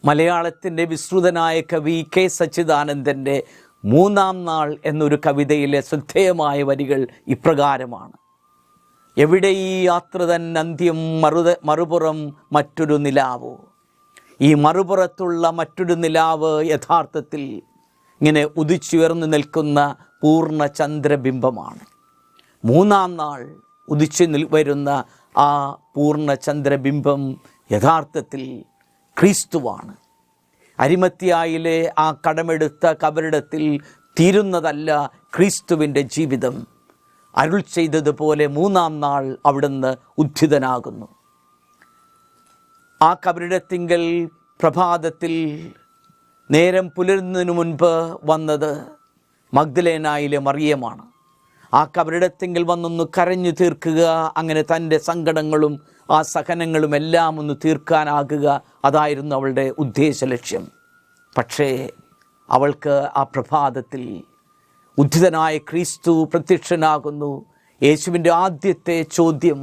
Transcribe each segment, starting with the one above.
മലയാളത്തിൻ്റെ വിശ്രുതനായ കവി കെ സച്ചിദാനന്ദൻ്റെ മൂന്നാം നാൾ എന്നൊരു കവിതയിലെ ശ്രദ്ധേയമായ വരികൾ ഇപ്രകാരമാണ്. എവിടെ ഈ യാത്ര തൻ അന്ത്യം മറുപുറം മറ്റൊരു നിലാവോ. ഈ മറുപുറത്തുള്ള മറ്റൊരു നിലാവ് യഥാർത്ഥത്തിൽ ഇങ്ങനെ ഉദിച്ചുയർന്നു നിൽക്കുന്ന പൂർണ്ണ ചന്ദ്രബിംബമാണ്. മൂന്നാം നാൾ ഉദിച്ചു വരുന്ന ആ പൂർണ്ണ ചന്ദ്രബിംബം യഥാർത്ഥത്തിൽ ക്രിസ്തുവാണ്. അരിമത്യായിലെ ആ കടമെടുത്ത കബറിടത്തിൽ തീരുന്നതല്ല ക്രിസ്തുവിൻ്റെ ജീവിതം. അരുൾ ചെയ്തതുപോലെ മൂന്നാം നാൾ അവിടുന്ന് ഉദ്ധിതനാകുന്നു. ആ കബറിടത്തിങ്കൽ പ്രഭാതത്തിൽ നേരം പുലരുന്നതിനു മുൻപ് വന്നത് മഗ്ദലേനായിലെ മറിയമാണ്. ആ കബറിടത്തിങ്കൽ വന്നൊന്ന് കരഞ്ഞു തീർക്കുക, അങ്ങനെ തൻ്റെ സങ്കടങ്ങളും ആ സഹനങ്ങളും എല്ലാം ഒന്ന് തീർക്കാനാകുക, അതായിരുന്നു അവളുടെ ഉദ്ദേശ ലക്ഷ്യം. പക്ഷേ അവൾക്ക് ആ പ്രഭാതത്തിൽ ഉദ്ധിതനായ ക്രിസ്തു പ്രത്യക്ഷനാകുന്നു. യേശുവിൻ്റെ ആദ്യത്തെ ചോദ്യം,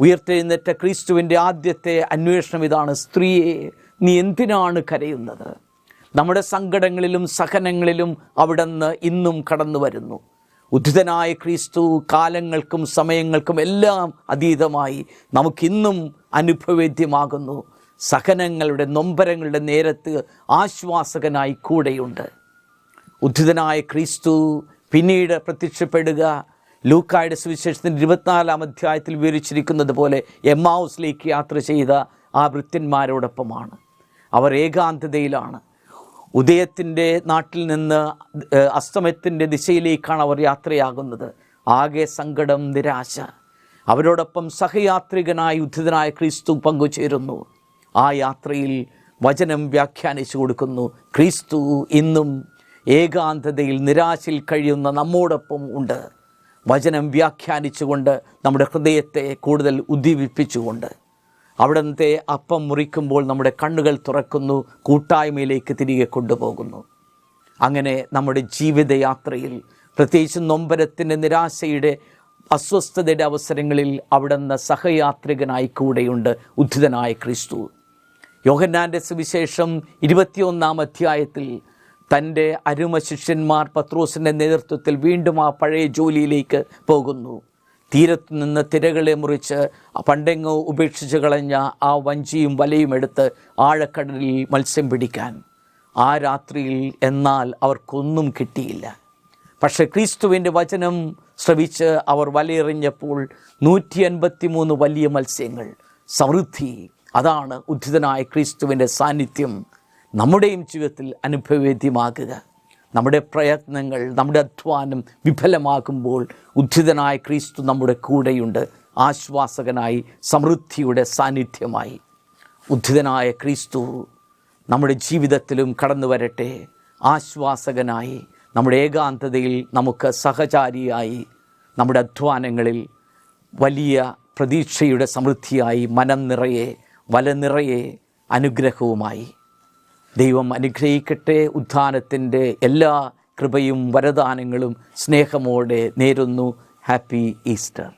ഉയർത്തെഴുന്നേറ്റ ക്രിസ്തുവിൻ്റെ ആദ്യത്തെ അന്വേഷണം ഇതാണ്: സ്ത്രീയെ, നീ എന്തിനാണ് കരയുന്നത്? നമ്മുടെ സങ്കടങ്ങളിലും സഹനങ്ങളിലും അവിടുന്ന് ഇന്നും കടന്നു വരുന്നു. ഉദ്ധിതനായ ക്രിസ്തു കാലങ്ങൾക്കും സമയങ്ങൾക്കും എല്ലാം അതീതമായി നമുക്കിന്നും അനുഭവേദ്യമാകുന്നു. സഹനങ്ങളുടെ നൊമ്പരങ്ങളുടെ നേരത്ത് ആശ്വാസകനായി കൂടെയുണ്ട്. ഉദ്ധിതനായ ക്രിസ്തു പിന്നീട് പ്രത്യക്ഷപ്പെടുക ലൂക്കായുടെ സുവിശേഷത്തിൻ്റെ 24-ാം അധ്യായത്തിൽ വിവരിച്ചിരിക്കുന്നത് പോലെ എമ്മാവുസിലേക്ക് യാത്ര ചെയ്ത ആ ഭൃത്യന്മാരോടൊപ്പമാണ്. അവർ ഏകാന്തതയിലാണ്. ഉദയത്തിൻ്റെ നാട്ടിൽ നിന്ന് അസ്തമയത്തിൻ്റെ ദിശയിലേക്കാണ് അവർ യാത്രയാകുന്നത്. ആകെ സങ്കടം, നിരാശ. അവരോടൊപ്പം സഹയാത്രികനായി ഉദ്ധിതനായ ക്രിസ്തു പങ്കുചേരുന്നു. ആ യാത്രയിൽ വചനം വ്യാഖ്യാനിച്ചു കൊടുക്കുന്നു. ക്രിസ്തു ഇന്നും ഏകാന്തതയിൽ നിരാശയിൽ കഴിയുന്ന നമ്മോടൊപ്പം ഉണ്ട്. വചനം വ്യാഖ്യാനിച്ചുകൊണ്ട് നമ്മുടെ ഹൃദയത്തെ കൂടുതൽ ഉദ്ദീപിപ്പിച്ചുകൊണ്ട് അവിടുത്തെ അപ്പം മുറിക്കുമ്പോൾ നമ്മുടെ കണ്ണുകൾ തുറക്കുന്നു, കൂട്ടായ്മയിലേക്ക് തിരികെ കൊണ്ടുപോകുന്നു. അങ്ങനെ നമ്മുടെ ജീവിതയാത്രയിൽ പ്രത്യേകിച്ച് നൊമ്പരത്തിൻ്റെ, നിരാശയുടെ, അസ്വസ്ഥതയുടെ അവസരങ്ങളിൽ അവിടുന്ന് സഹയാത്രികനായി കൂടെയുണ്ട് ഉദ്ധിതനായ ക്രിസ്തു. യോഹന്നാൻ്റെ സുവിശേഷം 21-ാം അധ്യായത്തിൽ തൻ്റെ അരുമ ശിഷ്യന്മാർ പത്രോസിൻ്റെ നേതൃത്വത്തിൽ വീണ്ടും ആ പഴയ ജോലിയിലേക്ക് പോകുന്നു. തീരത്തു നിന്ന് തിരകളെ മുറിച്ച് പണ്ടെങ്ങോ ഉപേക്ഷിച്ച് കളഞ്ഞ ആ വഞ്ചിയും വലയും എടുത്ത് ആഴക്കടലിൽ മത്സ്യം പിടിക്കാൻ. ആ രാത്രിയിൽ എന്നാൽ അവർക്കൊന്നും കിട്ടിയില്ല. പക്ഷേ ക്രിസ്തുവിൻ്റെ വചനം ശ്രവിച്ച് അവർ വലയെറിഞ്ഞപ്പോൾ 153 വലിയ മത്സ്യങ്ങൾ. സമൃദ്ധി. അതാണ് ഉദ്ധിതനായ ക്രിസ്തുവിൻ്റെ സാന്നിധ്യം നമ്മുടെയും ജീവിതത്തിൽ അനുഭവവേദ്യമാകുക. നമ്മുടെ പ്രയത്നങ്ങൾ, നമ്മുടെ അധ്വാനം വിഫലമാകുമ്പോൾ ഉദ്ധിതനായ ക്രിസ്തു നമ്മുടെ കൂടെയുണ്ട്, ആശ്വാസകനായി, സമൃദ്ധിയുടെ സാന്നിധ്യമായി. ഉദ്ധിതനായ ക്രിസ്തു നമ്മുടെ ജീവിതത്തിലും കടന്നു വരട്ടെ, ആശ്വാസകനായി, നമ്മുടെ ഏകാന്തതയിൽ നമുക്ക് സഹചാരിയായി, നമ്മുടെ അധ്വാനങ്ങളിൽ വലിയ പ്രതീക്ഷയുടെ സമൃദ്ധിയായി, മനം നിറയെ, വല നിറയെ അനുഗ്രഹവുമായി. ദൈവം അനുഗ്രഹിക്കട്ടെ. ഉത്ഥാനത്തിൻ്റെ എല്ലാ കൃപയും വരദാനങ്ങളും സ്നേഹമോടെ നേരുന്നു. Happy Easter.